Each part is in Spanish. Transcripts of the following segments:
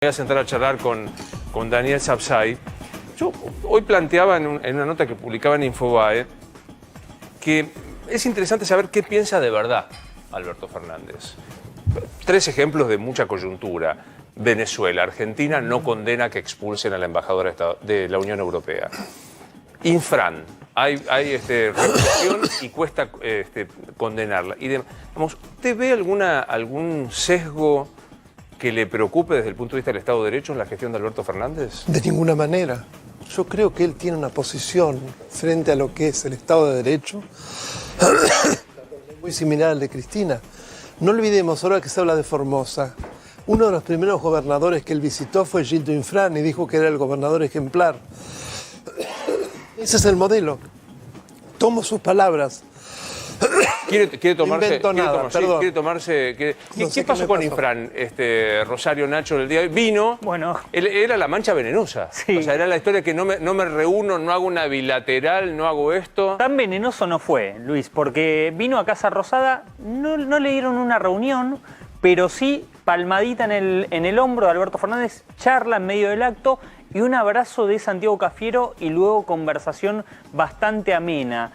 Voy a sentar a charlar con Daniel Sapsay. Yo hoy planteaba en una nota que publicaba en Infobae que es interesante saber qué piensa de verdad Alberto Fernández. 3 ejemplos de mucha coyuntura. Venezuela. Argentina no condena que expulsen a la embajadora de la Unión Europea. Infran. Hay represión y cuesta condenarla. Y ¿usted ve algún sesgo que le preocupe desde el punto de vista del Estado de Derecho en la gestión de Alberto Fernández? De ninguna manera. Yo creo que él tiene una posición frente a lo que es el Estado de Derecho muy similar al de Cristina. No olvidemos, ahora que se habla de Formosa, uno de los primeros gobernadores que él visitó fue Gildo Infran y dijo que era el gobernador ejemplar. Ese es el modelo. Tomo sus palabras. ¿Quiere tomarse? No sé ¿Qué pasó con Infran, Rosario, Nacho, el día de hoy? Vino, bueno, él era la mancha venenosa. Sí. O sea, era la historia que no me reúno, no hago una bilateral, no hago esto. Tan venenoso no fue, Luis, porque vino a Casa Rosada, no le dieron una reunión, pero sí palmadita en el hombro de Alberto Fernández, charla en medio del acto y un abrazo de Santiago Cafiero y luego conversación bastante amena.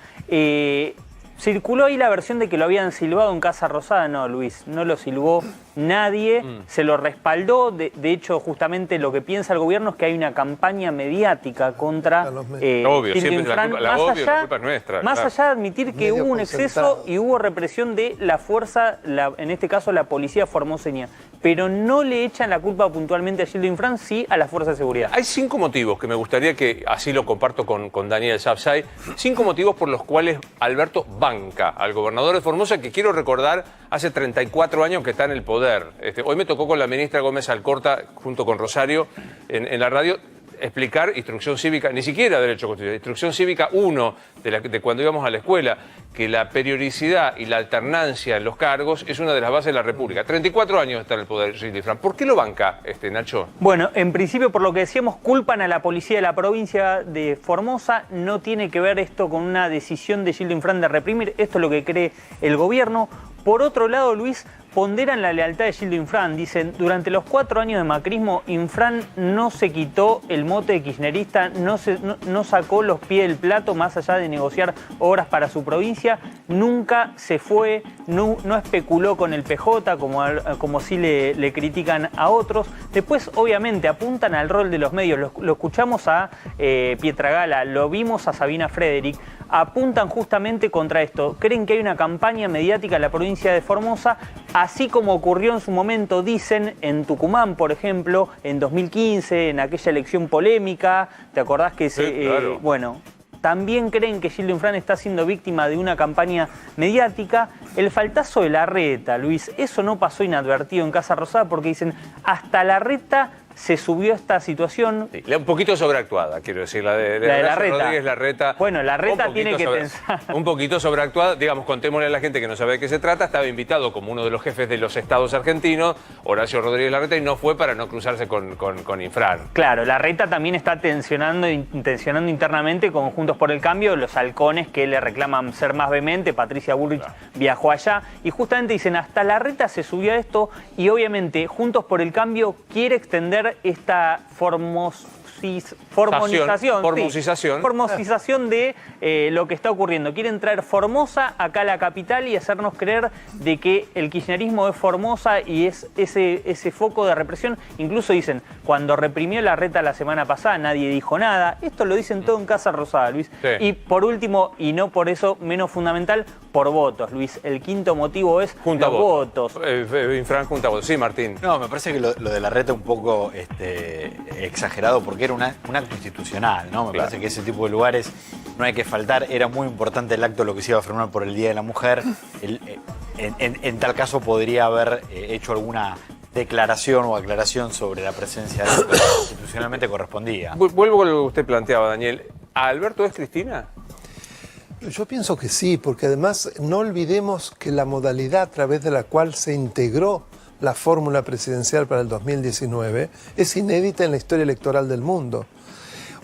Circuló ahí la versión de que lo habían silbado en Casa Rosada. No, Luis, no lo silbó nadie, se lo respaldó. De hecho, justamente lo que piensa el gobierno es que hay una campaña mediática contra Gildo Infran. La culpa es nuestra. Más allá de admitir que hubo un exceso y hubo represión de la fuerza, en este caso la policía formoseña. Pero no le echan la culpa puntualmente a Gildo Infran, sí a las fuerzas de seguridad. Hay 5 motivos que me gustaría que, así lo comparto con Daniel Sapsay, 5 motivos por los cuales Alberto banca al gobernador de Formosa, que quiero recordar, hace 34 años que está en el poder. Hoy me tocó con la ministra Gómez Alcorta, junto con Rosario, en la radio, explicar instrucción cívica, ni siquiera derecho constitucional, instrucción cívica 1 de cuando íbamos a la escuela, que la periodicidad y la alternancia en los cargos es una de las bases de la República. 34 años está en el poder Gildo Infran. ¿Por qué lo banca, Nacho? Bueno, en principio, por lo que decíamos, culpan a la policía de la provincia de Formosa. No tiene que ver esto con una decisión de Gildo Infran de reprimir. Esto es lo que cree el gobierno. Por otro lado, Luis, ponderan la lealtad de Gildo Infran. Dicen, durante los 4 años de macrismo, Infran no se quitó el mote de kirchnerista, no sacó los pies del plato más allá de negociar obras para su provincia, nunca se fue, no especuló con el PJ, como sí le critican a otros. Después, obviamente, apuntan al rol de los medios. Lo escuchamos a Pietragala, lo vimos a Sabina Frederick. Apuntan justamente contra esto. Creen que hay una campaña mediática en la provincia de Formosa, así como ocurrió en su momento, dicen, en Tucumán, por ejemplo, en 2015, en aquella elección polémica. ¿Te acordás que claro. Bueno, también creen que Gildo Infran está siendo víctima de una campaña mediática. El faltazo de Larreta, Luis, eso no pasó inadvertido en Casa Rosada porque dicen, hasta Larreta se subió a esta situación. Sí, un poquito sobreactuada, quiero decir, la de Larreta. Rodríguez Larreta. Bueno, Larreta tiene que pensar. Un poquito sobreactuada, digamos, contémosle a la gente que no sabe de qué se trata. Estaba invitado como uno de los jefes de los estados argentinos, Horacio Rodríguez Larreta, y no fue para no cruzarse con Infran. Claro, Larreta también está tensionando internamente con Juntos por el Cambio, los halcones que le reclaman ser más vehemente. Patricia Bullrich viajó allá y justamente dicen, hasta Larreta se subió a esto y obviamente Juntos por el Cambio quiere extender esta formosización de lo que está ocurriendo. Quieren traer Formosa acá a la capital y hacernos creer de que el kirchnerismo es Formosa y es ese foco de represión. Incluso dicen, cuando reprimió Larreta la semana pasada nadie dijo nada. Esto lo dicen todo en Casa Rosada, Luis. Sí. Y por último, y no por eso menos fundamental, por votos, Luis. El quinto motivo es junta los votos. Infran junta votos. Sí, Martín. No, me parece que lo de Larreta un poco exagerado porque era un acto institucional, ¿no? Me parece que ese tipo de lugares no hay que faltar. Era muy importante el acto, lo que se iba a firmar por el Día de la Mujer. En tal caso podría haber hecho alguna declaración o aclaración sobre la presencia de lo que institucionalmente correspondía. Vuelvo con lo que usted planteaba, Daniel. ¿A Alberto es Cristina? Yo pienso que sí, porque además no olvidemos que la modalidad a través de la cual se integró la fórmula presidencial para el 2019 es inédita en la historia electoral del mundo.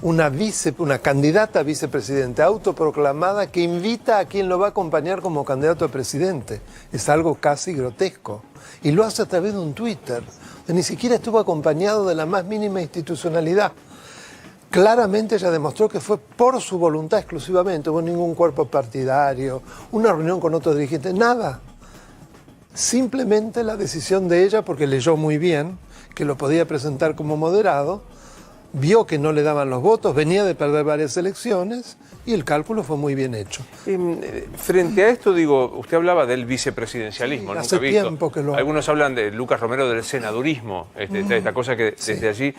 una candidata a vicepresidente autoproclamada que invita a quien lo va a acompañar como candidato a presidente. Es algo casi grotesco. Y lo hace a través de un Twitter. Ni siquiera estuvo acompañado de la más mínima institucionalidad. Claramente ella demostró que fue por su voluntad exclusivamente, no hubo ningún cuerpo partidario, una reunión con otro dirigente, nada. Simplemente la decisión de ella, porque leyó muy bien que lo podía presentar como moderado, vio que no le daban los votos, venía de perder varias elecciones y el cálculo fue muy bien hecho. Frente a esto, digo, usted hablaba del vicepresidencialismo. Sí, nunca hace visto. tiempo que lo... Algunos hablan de Lucas Romero del senadurismo, esta cosa que desde allí...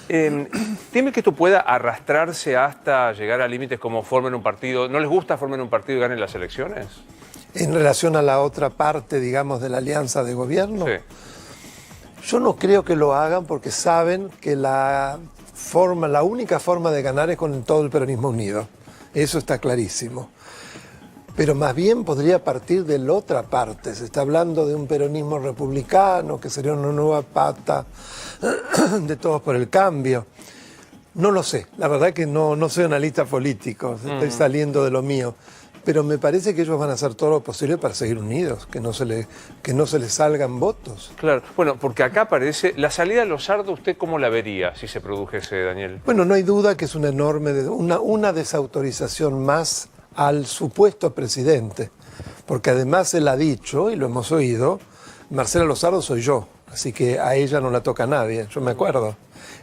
¿Teme que esto pueda arrastrarse hasta llegar a límites como formen un partido? ¿No les gusta formar un partido y ganen las elecciones? En relación a la otra parte, digamos, de la alianza de gobierno, Sí. yo no creo que lo hagan porque saben que la única forma de ganar es con todo el peronismo unido. Eso está clarísimo. Pero más bien podría partir de la otra parte. Se está hablando de un peronismo republicano, que sería una nueva pata de Todos por el Cambio. No lo sé. La verdad que no soy analista político. Estoy saliendo de lo mío. Pero me parece que ellos van a hacer todo lo posible para seguir unidos, que no se les salgan votos. Claro. Bueno, porque acá aparece... La salida de Lozardo, ¿usted cómo la vería si se produjese, Daniel? Bueno, no hay duda que es una enorme... una desautorización más al supuesto presidente. Porque además él ha dicho, y lo hemos oído, Marcela Lozardo soy yo, así que a ella no la toca nadie, yo me acuerdo.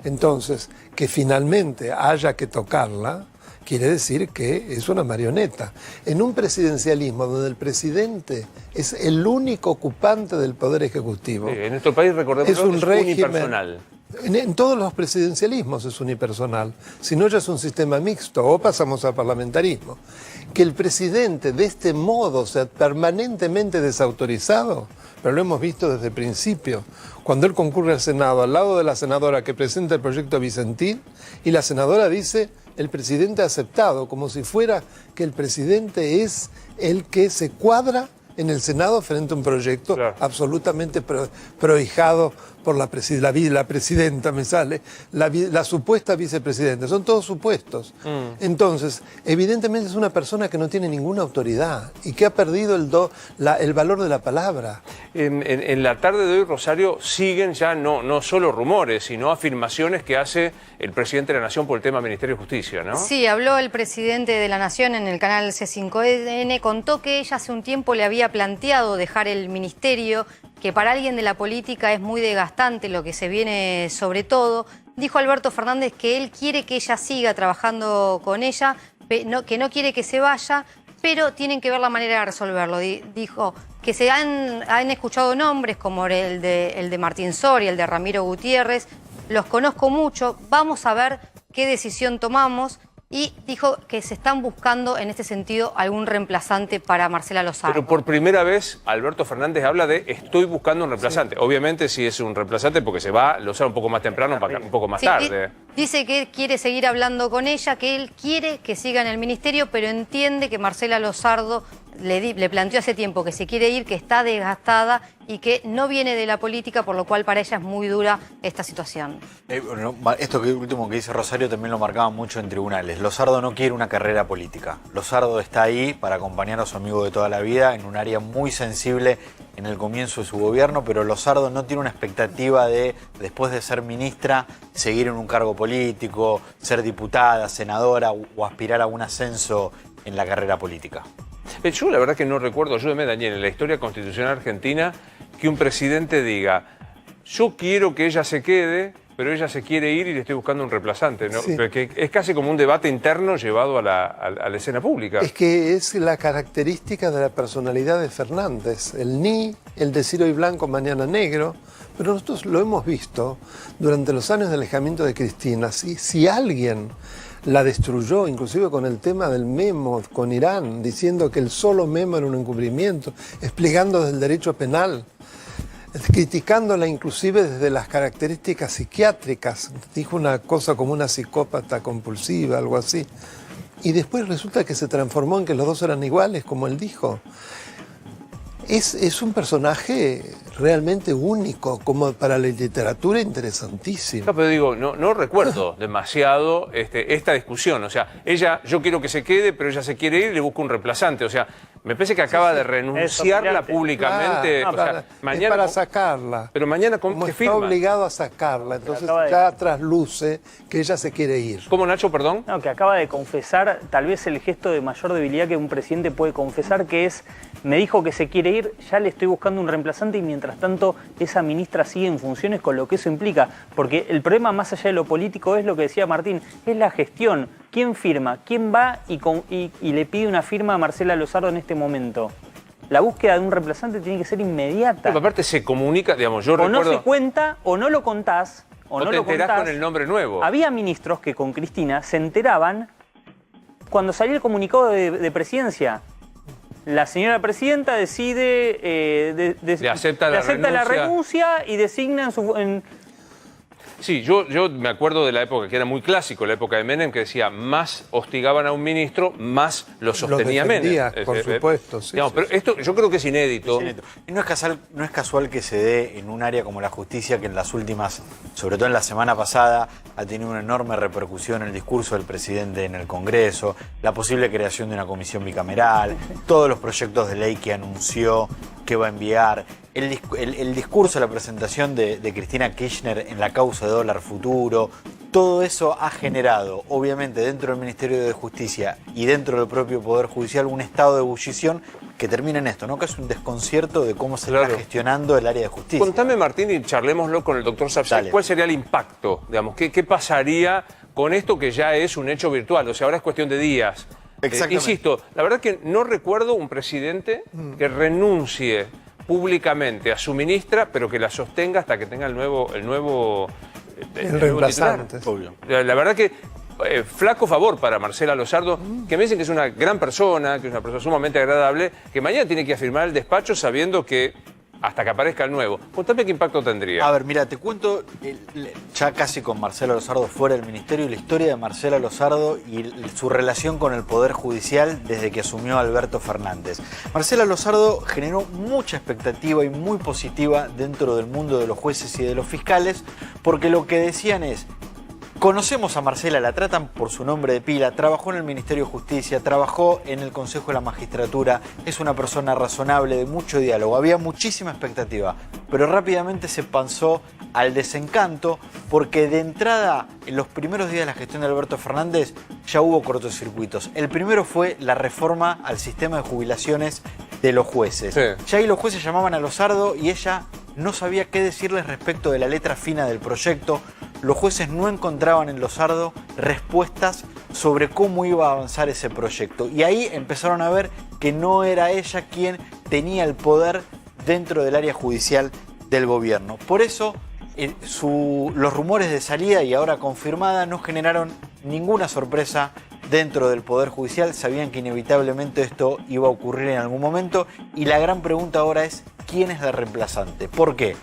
Entonces, que finalmente haya que tocarla... quiere decir que es una marioneta. En un presidencialismo donde el presidente es el único ocupante del poder ejecutivo. Sí, en nuestro país, recordemos, es un régimen unipersonal. En todos los presidencialismos es unipersonal. Si no, ya es un sistema mixto o pasamos al parlamentarismo. Que el presidente de este modo sea permanentemente desautorizado, pero lo hemos visto desde el principio. Cuando él concurre al Senado, al lado de la senadora que presenta el proyecto Vicentín, y la senadora dice... el presidente ha aceptado, como si fuera que el presidente es el que se cuadra en el Senado frente a un proyecto absolutamente prohijado por la presidenta, me sale, la supuesta vicepresidenta. Son todos supuestos. Entonces, evidentemente es una persona que no tiene ninguna autoridad y que ha perdido el valor de la palabra. En la tarde de hoy, Rosario, siguen ya no solo rumores, sino afirmaciones que hace el presidente de la Nación por el tema Ministerio de Justicia, ¿no? Sí, habló el presidente de la Nación en el canal C5N, contó que ella hace un tiempo le había planteado dejar el ministerio, que para alguien de la política es muy desgastante lo que se viene sobre todo. Dijo Alberto Fernández que él quiere que ella siga trabajando con ella, que no quiere que se vaya, pero tienen que ver la manera de resolverlo. Dijo que se han escuchado nombres como el de Martín Soria, el de Ramiro Gutiérrez. Los conozco mucho, vamos a ver qué decisión tomamos. Y dijo que se están buscando, en este sentido, algún reemplazante para Marcela Lozardo. Pero por primera vez, Alberto Fernández habla de estoy buscando un reemplazante. Sí. Obviamente, si es un reemplazante, porque se va Lozardo un poco más temprano, un poco más tarde. Dice que quiere seguir hablando con ella, que él quiere que siga en el ministerio, pero entiende que Marcela Lozardo le planteó hace tiempo que se quiere ir, que está desgastada y que no viene de la política, por lo cual para ella es muy dura esta situación. Esto último que dice Rosario también lo marcaba mucho en tribunales. Lozardo no quiere una carrera política. Lozardo está ahí para acompañar a su amigo de toda la vida en un área muy sensible en el comienzo de su gobierno, pero Lozardo no tiene una expectativa de, después de ser ministra, seguir en un cargo político, ser diputada, senadora o aspirar a un ascenso en la carrera política. Yo la verdad que no recuerdo, ayúdeme Daniel, en la historia constitucional argentina, que un presidente diga, yo quiero que ella se quede, pero ella se quiere ir y le estoy buscando un reemplazante, ¿no? Sí. Que es casi como un debate interno llevado a la escena pública. Es que es la característica de la personalidad de Fernández, el el decir hoy blanco, mañana negro, pero nosotros lo hemos visto durante los años de alejamiento de Cristina. Si alguien la destruyó, inclusive con el tema del memo con Irán, diciendo que el solo memo era un encubrimiento, explicando desde el derecho penal, criticándola inclusive desde las características psiquiátricas, dijo una cosa como una psicópata compulsiva, algo así, y después resulta que se transformó en que los dos eran iguales, como él dijo. Es un personaje realmente único, como para la literatura interesantísimo. No, pero digo, no recuerdo demasiado esta discusión. O sea, yo quiero que se quede, pero ella se quiere ir y le busco un reemplazante. O sea, me parece que acaba de renunciarla públicamente. Claro, o sea, mañana, es para sacarla. Pero mañana, Como ¿qué está firma? obligado a sacarla, entonces Acaba de- ya trasluce que ella se quiere ir. ¿Cómo, Nacho, perdón? No, que acaba de confesar tal vez el gesto de mayor debilidad que un presidente puede confesar, que es, me dijo que se quiere ir, ya le estoy buscando un reemplazante y mientras tanto esa ministra sigue en funciones con lo que eso implica. Porque el problema más allá de lo político es lo que decía Martín, es la gestión. ¿Quién firma? ¿Quién va y le pide una firma a Marcela Lozardo en este momento? La búsqueda de un reemplazante tiene que ser inmediata. Pero aparte se comunica, digamos, yo O no recuerdo... se cuenta, o no lo contás, o no no te lo enterás contás. con el nombre nuevo. Había ministros que con Cristina se enteraban cuando salía el comunicado de presidencia. La señora presidenta decide... Le acepta la renuncia y designa Sí, yo me acuerdo de la época que era muy clásico, la época de Menem, que decía, más hostigaban a un ministro, más lo sostenía defendía, Menem. por supuesto, sí, Digamos, sí, pero sí. esto yo creo que es inédito. Y no es casual que se dé en un área como la justicia, que en las últimas, sobre todo en la semana pasada, ha tenido una enorme repercusión el discurso del presidente en el Congreso, la posible creación de una comisión bicameral, todos los proyectos de ley que anunció que va a enviar, el discurso, la presentación de Cristina Kirchner en la causa de dólar futuro. Todo eso ha generado, obviamente, dentro del Ministerio de Justicia y dentro del propio Poder Judicial, un estado de ebullición que termina en esto, ¿no? Que es un desconcierto de cómo se está gestionando el área de justicia. Contame, Martín, y charlémoslo con el doctor Sapsay. ¿Cuál sería el impacto? Digamos, ¿qué pasaría con esto que ya es un hecho virtual? O sea, ahora es cuestión de días. Exactamente. Insisto, la verdad que no recuerdo un presidente que renuncie públicamente a su ministra, pero que la sostenga hasta que tenga el nuevo reemplazante. titular. Obvio. La verdad que flaco favor para Marcela Lozardo, que me dicen que es una gran persona, que es una persona sumamente agradable, que mañana tiene que afirmar el despacho sabiendo que hasta que aparezca el nuevo. Contame qué impacto tendría. A ver, mira, te cuento, ya casi con Marcela Lozardo fuera del ministerio, la historia de Marcela Lozardo y su relación con el Poder Judicial desde que asumió Alberto Fernández. Marcela Lozardo generó mucha expectativa y muy positiva dentro del mundo de los jueces y de los fiscales, porque lo que decían es: conocemos a Marcela, la tratan por su nombre de pila, trabajó en el Ministerio de Justicia, trabajó en el Consejo de la Magistratura, es una persona razonable, de mucho diálogo, había muchísima expectativa, pero rápidamente se pasó al desencanto porque de entrada, en los primeros días de la gestión de Alberto Fernández, ya hubo cortocircuitos. El primero fue la reforma al sistema de jubilaciones de los jueces. Sí. Ya ahí los jueces llamaban a Lozardo y ella no sabía qué decirles respecto de la letra fina del proyecto. Los jueces no encontraban en Lozardo respuestas sobre cómo iba a avanzar ese proyecto. Y ahí empezaron a ver que no era ella quien tenía el poder dentro del área judicial del gobierno. Por eso los rumores de salida, y ahora confirmada, no generaron ninguna sorpresa dentro del Poder Judicial. Sabían que inevitablemente esto iba a ocurrir en algún momento. Y la gran pregunta ahora es: ¿quién es la reemplazante? ¿Por qué?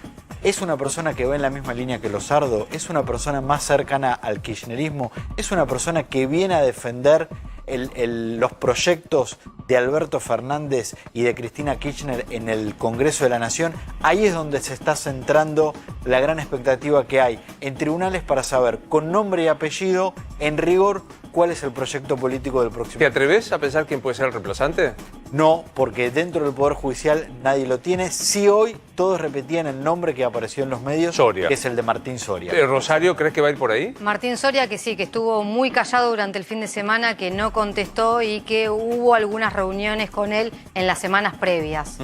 ¿Es una persona que va en la misma línea que Lozardo? ¿Es una persona más cercana al kirchnerismo? ¿Es una persona que viene a defender los proyectos de Alberto Fernández y de Cristina Kirchner en el Congreso de la Nación? Ahí es donde se está centrando la gran expectativa que hay en tribunales para saber, con nombre y apellido, en rigor, cuál es el proyecto político del próximo. ¿Te atreves a pensar quién puede ser el reemplazante? No, porque dentro del Poder Judicial nadie lo tiene. Sí, hoy todos repetían el nombre que apareció en los medios, Soria. que es el de Martín Soria. ¿Rosario crees que va a ir por ahí? Martín Soria, que sí, que estuvo muy callado durante el fin de semana, que no contestó y que hubo algunas reuniones con él en las semanas previas.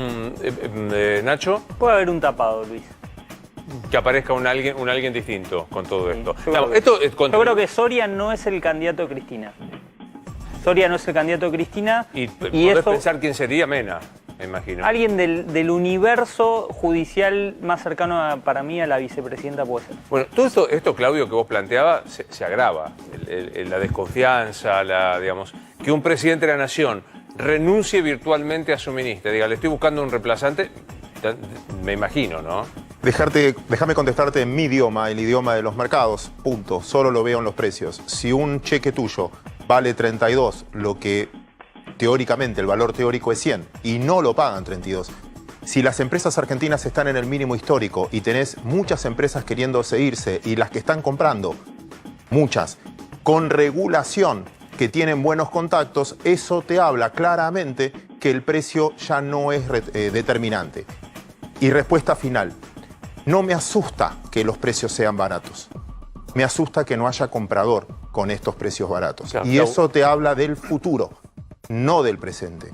Nacho, Puede haber un tapado, Luis. que aparezca un alguien distinto con todo esto. Yo Digamos, creo esto es Yo creo que Soria no es el candidato de Cristina. Soria no es el candidato de Cristina. Y podés eso, pensar quién sería Mena, me imagino. alguien del universo judicial más cercano para mí a la vicepresidenta puede ser. Bueno, todo esto, Claudio, que vos planteabas, se agrava. La desconfianza, digamos, que un presidente de la Nación renuncie virtualmente a su ministra, diga, le estoy buscando un reemplazante, me imagino, ¿no? Déjame contestarte en mi idioma, el idioma de los mercados, punto. Solo lo veo en los precios. Si un cheque tuyo vale 32, lo que teóricamente, el valor teórico es 100, y no lo pagan 32, Si las empresas argentinas están en el mínimo histórico y tenés muchas empresas queriéndose irse y las que están comprando, muchas, con regulación, que tienen buenos contactos, eso te habla claramente que el precio ya no es determinante. Y respuesta final, no me asusta que los precios sean baratos. Me asusta que no haya comprador con estos precios baratos. Claro, y eso te habla del futuro, no del presente.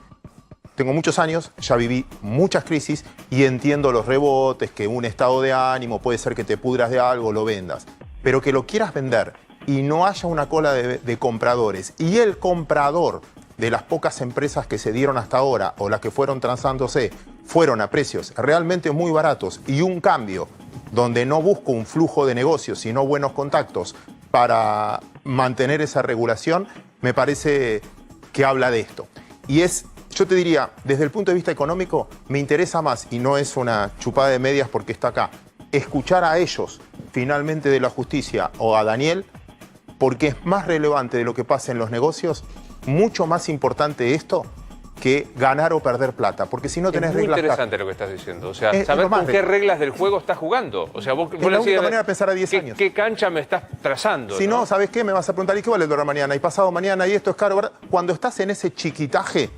Tengo muchos años, ya viví muchas crisis y entiendo los rebotes, que un estado de ánimo puede ser que te pudras de algo, lo vendas. Pero que lo quieras vender y no haya una cola de compradores y el comprador de las pocas empresas que se dieron hasta ahora o las que fueron transándose fueron a precios realmente muy baratos y un cambio donde no busco un flujo de negocios sino buenos contactos para mantener esa regulación, me parece que habla de esto. Y yo te diría, desde el punto de vista económico, me interesa más, y no es una chupada de medias porque está acá, escuchar a ellos finalmente de la justicia o a Daniel, porque es más relevante de lo que pasa en los negocios, mucho más importante esto que ganar o perder plata, porque si no tenés reglas... Es muy interesante lo que estás diciendo, o sea, saber con qué reglas del juego estás jugando. O sea, vos es la única manera de pensar a 10 años. ¿Qué cancha me estás trazando? Si no, ¿sabes qué? Me vas a preguntar, ¿y qué vale el dólar mañana? Y pasado mañana, y esto es caro, ¿verdad? Cuando estás en ese chiquitaje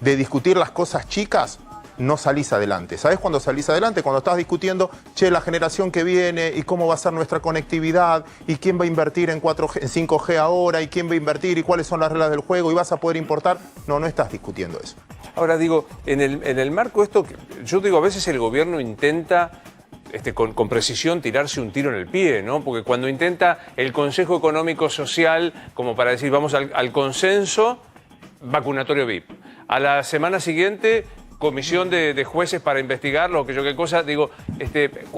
de discutir las cosas chicas, no salís adelante. ¿Sabés cuándo salís adelante? Cuando estás discutiendo, che, la generación que viene y cómo va a ser nuestra conectividad y quién va a invertir en 4G, en 5G ahora y quién va a invertir y cuáles son las reglas del juego y vas a poder importar. No, no estás discutiendo eso. Ahora digo, en el marco de esto, yo digo, a veces el gobierno intenta con precisión tirarse un tiro en el pie, ¿no? Porque cuando intenta el Consejo Económico Social, como para decir, vamos al consenso, vacunatorio VIP. A la semana siguiente, comisión de jueces para investigarlo, que yo qué cosa, digo,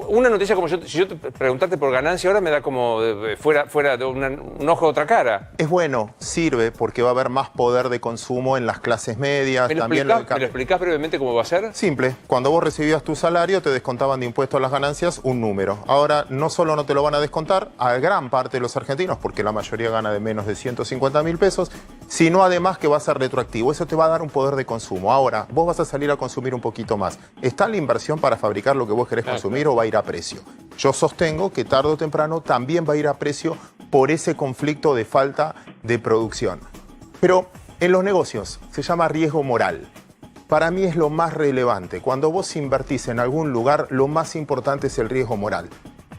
una noticia como si yo te preguntarte por ganancia ahora me da como fuera de un ojo de otra cara. Es bueno, sirve, porque va a haber más poder de consumo en las clases medias. ¿Me lo explicás brevemente cómo va a ser? Simple, cuando vos recibías tu salario te descontaban de impuestos a las ganancias un número. Ahora no solo no te lo van a descontar a gran parte de los argentinos, porque la mayoría gana de menos de 150.000 pesos, sino además que va a ser retroactivo. Eso te va a dar un poder de consumo. Ahora, vos vas a salir a consumir un poquito más. ¿Está la inversión para fabricar lo que vos querés consumir o va a ir a precio? Yo sostengo que tarde o temprano también va a ir a precio por ese conflicto de falta de producción. Pero en los negocios se llama riesgo moral. Para mí es lo más relevante. Cuando vos invertís en algún lugar, lo más importante es el riesgo moral.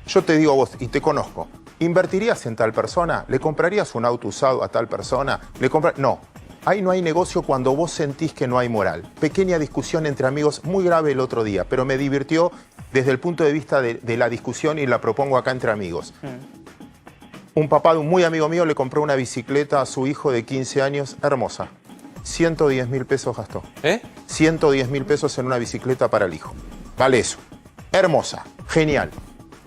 Yo te digo a vos, y te conozco, ¿invertirías en tal persona? ¿Le comprarías un auto usado a tal persona? No. Ahí no hay negocio cuando vos sentís que no hay moral. Pequeña discusión entre amigos, muy grave el otro día, pero me divirtió desde el punto de vista de la discusión y la propongo acá entre amigos. Un papá de un muy amigo mío le compró una bicicleta a su hijo de 15 años, hermosa. 110.000 pesos gastó. 110.000 pesos en una bicicleta para el hijo. Vale eso. Hermosa, genial.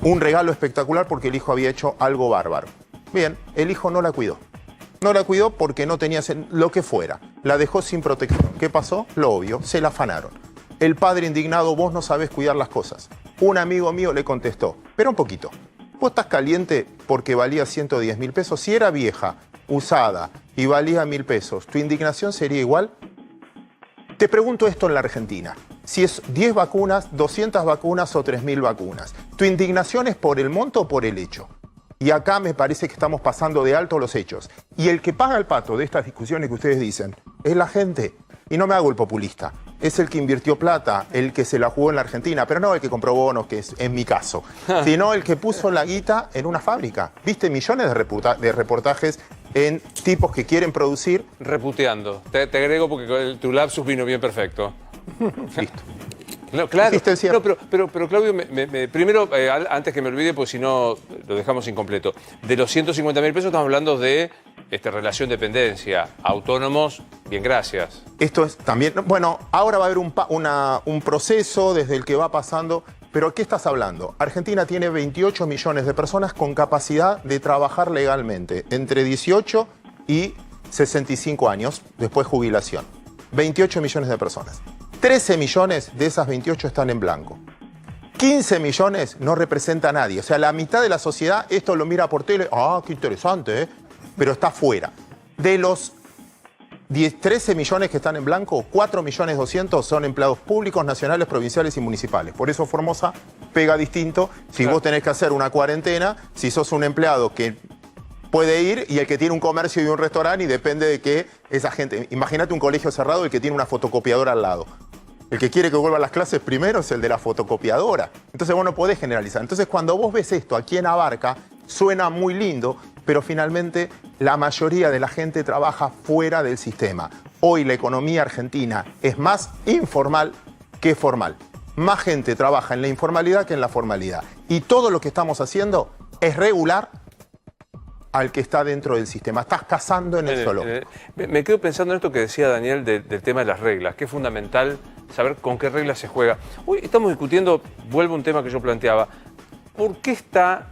Un regalo espectacular porque el hijo había hecho algo bárbaro. Bien, el hijo no la cuidó. No la cuidó porque no tenía lo que fuera. La dejó sin protección. ¿Qué pasó? Lo obvio, se la afanaron. El padre indignado, vos no sabés cuidar las cosas. Un amigo mío le contestó, pero un poquito. ¿Vos estás caliente porque valía 110.000 pesos? Si era vieja, usada y valía 1.000 pesos, ¿tu indignación sería igual? Te pregunto esto en la Argentina. Si es 10 vacunas, 200 vacunas o 3.000 vacunas. ¿Tu indignación es por el monto o por el hecho? Y acá me parece que estamos pasando de alto los hechos. Y el que paga el pato de estas discusiones que ustedes dicen es la gente. Y no me hago el populista. Es el que invirtió plata, el que se la jugó en la Argentina, pero no el que compró bonos, que es en mi caso, sino el que puso la guita en una fábrica. ¿Viste? Millones de reportajes en tipos que quieren producir. Reputeando. Te agrego porque tu lapsus vino bien perfecto. Listo. No, claro, no, pero Claudio, primero, antes que me olvide, pues si no lo dejamos incompleto. De los 150.000 pesos estamos hablando de relación dependencia, autónomos, bien, gracias. Esto es también, bueno, ahora va a haber un proceso desde el que va pasando, pero ¿qué estás hablando? Argentina tiene 28 millones de personas con capacidad de trabajar legalmente, entre 18 y 65 años, después jubilación. 28 millones de personas. 13 millones de esas 28 están en blanco. 15 millones no representa a nadie. O sea, la mitad de la sociedad esto lo mira por tele. Ah, qué interesante, ¿eh? Pero está fuera. De los 13 millones que están en blanco, 4.200.000 son empleados públicos, nacionales, provinciales y municipales. Por eso Formosa pega distinto si vos tenés que hacer una cuarentena, si sos un empleado que puede ir y el que tiene un comercio y un restaurante y depende de que esa gente... Imagínate un colegio cerrado y el que tiene una fotocopiadora al lado. El que quiere que vuelva a las clases primero es el de la fotocopiadora. Entonces vos no podés generalizar. Entonces cuando vos ves esto aquí en Abarca, suena muy lindo, pero finalmente la mayoría de la gente trabaja fuera del sistema. Hoy la economía argentina es más informal que formal. Más gente trabaja en la informalidad que en la formalidad. Y todo lo que estamos haciendo es regular al que está dentro del sistema. Estás cazando en el zoológico. Me quedo pensando en esto que decía Daniel del tema de las reglas, que es fundamental saber con qué reglas se juega. Hoy estamos discutiendo, vuelvo a un tema que yo planteaba, ¿por qué está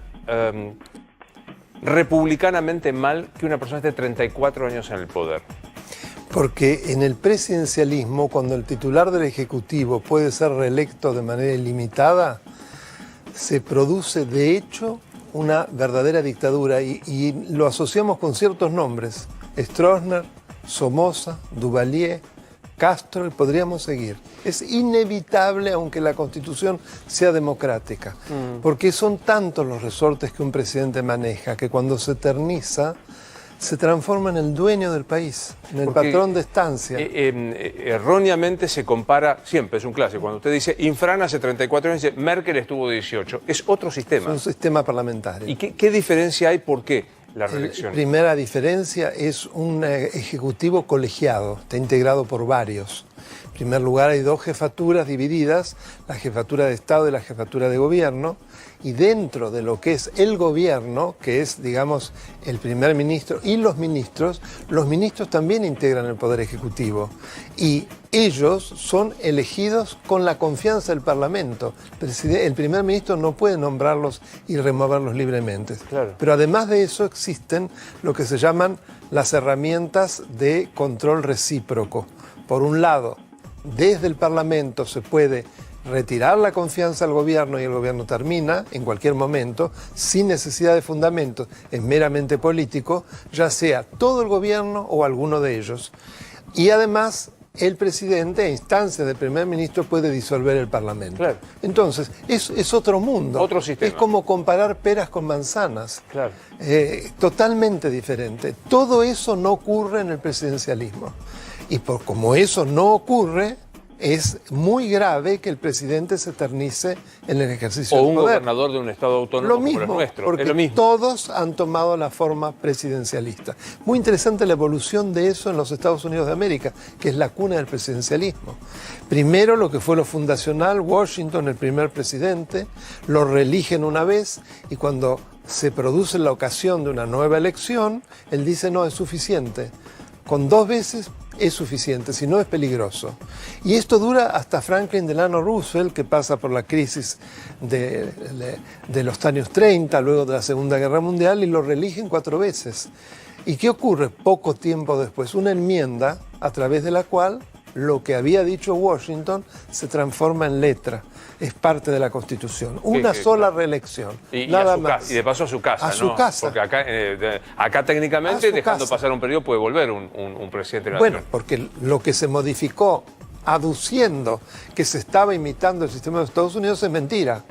republicanamente mal que una persona esté 34 años en el poder? Porque en el presidencialismo, cuando el titular del Ejecutivo puede ser reelecto de manera ilimitada, se produce de hecho una verdadera dictadura y lo asociamos con ciertos nombres: Stroessner, Somoza, Duvalier, Castro, y podríamos seguir. Es inevitable, aunque la Constitución sea democrática, porque son tantos los resortes que un presidente maneja que cuando se eterniza se transforma en el dueño del país, en el patrón de estancia. Erróneamente se compara, siempre es un clásico, cuando usted dice Infran hace 34 años, dice Merkel estuvo 18. Es otro sistema. Es un sistema parlamentario. ¿Y qué diferencia hay? ¿Por qué la reelección? La primera diferencia es un ejecutivo colegiado, está integrado por varios. En primer lugar, hay dos jefaturas divididas, la jefatura de Estado y la jefatura de gobierno, y dentro de lo que es el gobierno, que es, digamos, el primer ministro y los ministros también integran el Poder Ejecutivo. Y ellos son elegidos con la confianza del Parlamento. El primer ministro no puede nombrarlos y removerlos libremente. Claro. Pero además de eso existen lo que se llaman las herramientas de control recíproco. Por un lado, desde el Parlamento se puede retirar la confianza al gobierno y el gobierno termina en cualquier momento, sin necesidad de fundamentos, es meramente político, ya sea todo el gobierno o alguno de ellos. Y además, el presidente, a instancias del primer ministro, puede disolver el Parlamento. Claro. Entonces, es otro mundo. Otro sistema. Es como comparar peras con manzanas. Claro. Totalmente diferente. Todo eso no ocurre en el presidencialismo. Y como eso no ocurre, es muy grave que el presidente se eternice en el ejercicio del poder. O un gobernador de un estado autónomo Lo mismo, como el nuestro. porque es lo mismo. todos han tomado la forma presidencialista. Muy interesante la evolución de eso en los Estados Unidos de América, que es la cuna del presidencialismo. Primero lo que fue lo fundacional, Washington, el primer presidente, lo reeligen una vez y cuando se produce la ocasión de una nueva elección, él dice no, es suficiente. Con 2 veces es suficiente, si no es peligroso. Y esto dura hasta Franklin Delano Roosevelt, que pasa por la crisis de los años 30, luego de la Segunda Guerra Mundial, y lo reeligen 4 veces. ¿Y qué ocurre poco tiempo después? Una enmienda a través de la cual lo que había dicho Washington se transforma en letra. Es parte de la Constitución. Una sola reelección. Nada más. Y de paso a su casa, a ¿no? su casa. Porque acá técnicamente, dejando casa. pasar un periodo, puede volver un presidente de la Bueno, nación. porque lo que se modificó aduciendo que se estaba imitando el sistema de Estados Unidos es mentira.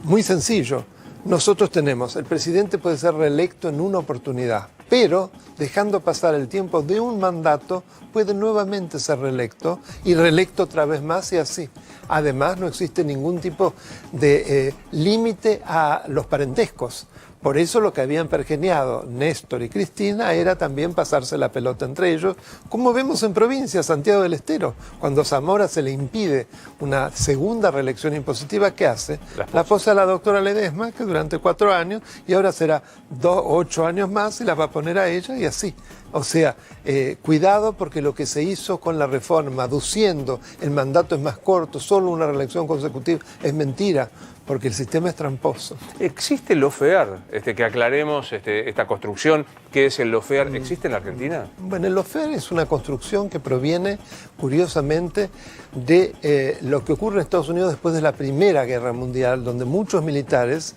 Muy sencillo. Nosotros tenemos, el presidente puede ser reelecto en una oportunidad, pero dejando pasar el tiempo de un mandato puede nuevamente ser reelecto y reelecto otra vez más y así. Además, no existe ningún tipo de límite a los parentescos. Por eso lo que habían pergeniado Néstor y Cristina era también pasarse la pelota entre ellos, como vemos en provincia, Santiago del Estero. Cuando a Zamora se le impide una segunda reelección impositiva, ¿qué hace? La posa a la doctora Ledesma, que durante 4 años, y ahora será 8 años más y las va a poner a ella y así. O sea, cuidado porque lo que se hizo con la reforma, aduciendo el mandato es más corto, solo una reelección consecutiva, es mentira, porque el sistema es tramposo. ¿Existe el lawfare? Que aclaremos esta construcción. ¿Qué es el lawfare? ¿Existe en la Argentina? Bueno, el lawfare es una construcción que proviene, curiosamente, de lo que ocurre en Estados Unidos después de la Primera Guerra Mundial, donde muchos militares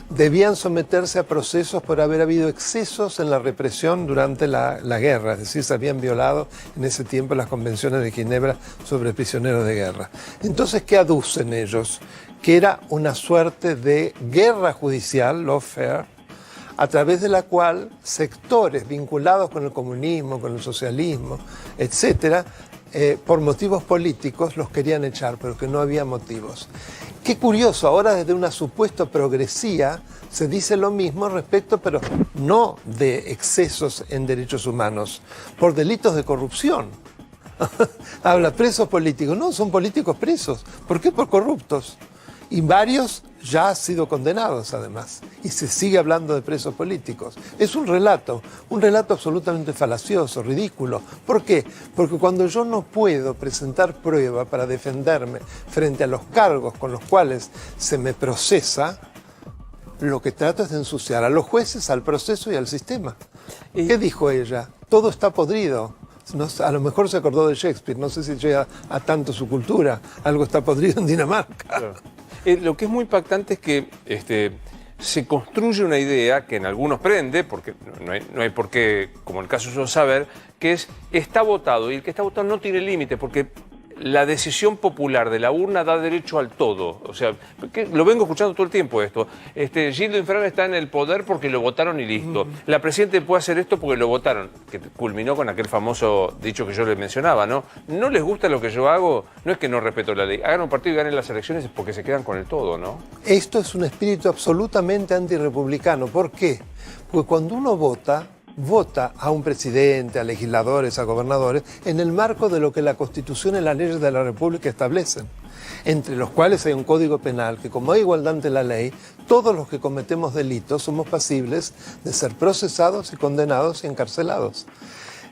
debían someterse a procesos por haber habido excesos en la represión durante la guerra, es decir, se habían violado en ese tiempo las convenciones de Ginebra sobre prisioneros de guerra. Entonces, ¿qué aducen ellos? Que era una suerte de guerra judicial, lawfare, a través de la cual sectores vinculados con el comunismo, con el socialismo, etcétera, por motivos políticos los querían echar, pero que no había motivos. Qué curioso, ahora desde una supuesta progresía se dice lo mismo respecto, pero no de excesos en derechos humanos, por delitos de corrupción. Habla presos políticos, no, son políticos presos. ¿Por qué? Por corruptos. Y varios ya han sido condenados además. Y se sigue hablando de presos políticos. Es un relato absolutamente falacioso, ridículo. ¿Por qué? Porque cuando yo no puedo presentar prueba para defenderme frente a los cargos con los cuales se me procesa, lo que trato es de ensuciar a los jueces, al proceso y al sistema. ¿Qué dijo ella? Todo está podrido. No, a lo mejor se acordó de Shakespeare, no sé si llega a tanto su cultura. Algo está podrido en Dinamarca. Claro. Lo que es muy impactante es que se construye una idea que en algunos prende, porque no hay por qué, como el caso suyo, saber, que está votado, y el que está votado no tiene límite, porque la decisión popular de la urna da derecho al todo. O sea, lo vengo escuchando todo el tiempo esto. Gildo Infran está en el poder porque lo votaron y listo. La presidenta puede hacer esto porque lo votaron, que culminó con aquel famoso dicho que yo les mencionaba, ¿no? No les gusta lo que yo hago, no es que no respeto la ley. Hagan un partido y ganen las elecciones es porque se quedan con el todo, ¿no? Esto es un espíritu absolutamente antirrepublicano. ¿Por qué? Porque cuando uno vota a un presidente, a legisladores, a gobernadores, en el marco de lo que la Constitución y las leyes de la República establecen, entre los cuales hay un código penal que, como hay igualdad ante la ley, todos los que cometemos delitos somos pasibles de ser procesados y condenados y encarcelados.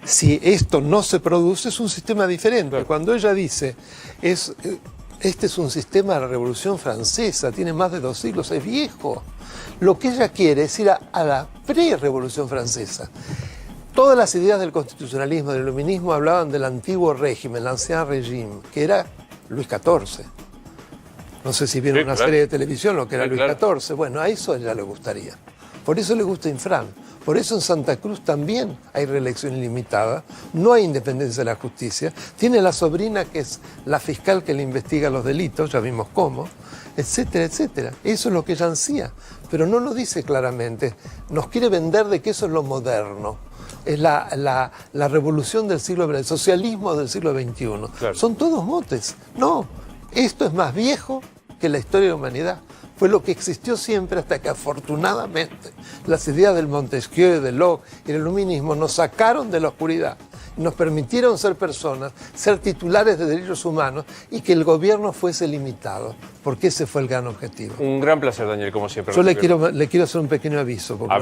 Si esto no se produce, es un sistema diferente. Claro. Cuando ella dice, este es un sistema de la Revolución Francesa, tiene más de 2 siglos, es viejo. Lo que ella quiere es ir a la pre-Revolución Francesa. Todas las ideas del constitucionalismo, del iluminismo, hablaban del antiguo régimen, l'Ancien Régime, que era Luis XIV. No sé si vieron una serie de televisión, lo que era Luis XIV. Bueno, a eso a ella le gustaría. Por eso le gusta Infran. Por eso en Santa Cruz también hay reelección ilimitada, no hay independencia de la justicia. Tiene la sobrina que es la fiscal que le investiga los delitos, ya vimos cómo, etcétera, etcétera. Eso es lo que ella ansía, pero no lo dice claramente. Nos quiere vender de que eso es lo moderno. Es la revolución del siglo XX, el socialismo del siglo XXI. Claro. Son todos motes. No, esto es más viejo que la historia de la humanidad. Fue lo que existió siempre hasta que afortunadamente las ideas del Montesquieu, de Locke y el iluminismo nos sacaron de la oscuridad, nos permitieron ser personas, ser titulares de derechos humanos y que el gobierno fuese limitado, porque ese fue el gran objetivo. Un gran placer, Daniel, como siempre. Yo le quiero hacer un pequeño aviso, porque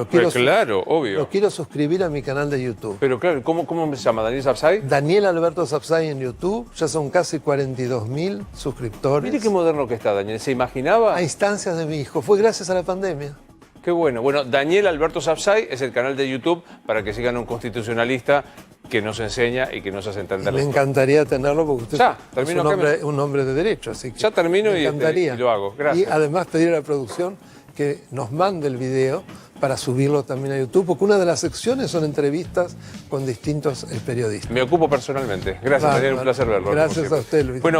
obvio. Lo quiero suscribir a mi canal de YouTube. Pero claro, ¿cómo se llama? ¿Daniel Sapsay? Daniel Alberto Sapsay en YouTube, ya son casi 42.000 suscriptores. Mire qué moderno que está, Daniel. ¿Se imaginaba? A instancias de mi hijo, fue gracias a la pandemia. Qué bueno. Bueno, Daniel Alberto Sapsay es el canal de YouTube para que sigan un constitucionalista que nos enseña y que nos hace entender. Me encantaría tenerlo porque usted es un hombre de derecho, así que ya termino y lo hago. Gracias. Y además pedir a la producción que nos mande el video para subirlo también a YouTube, porque una de las secciones son entrevistas con distintos periodistas. Me ocupo personalmente. Gracias, Daniel, un placer verlo. Gracias a usted, Luis. Bueno,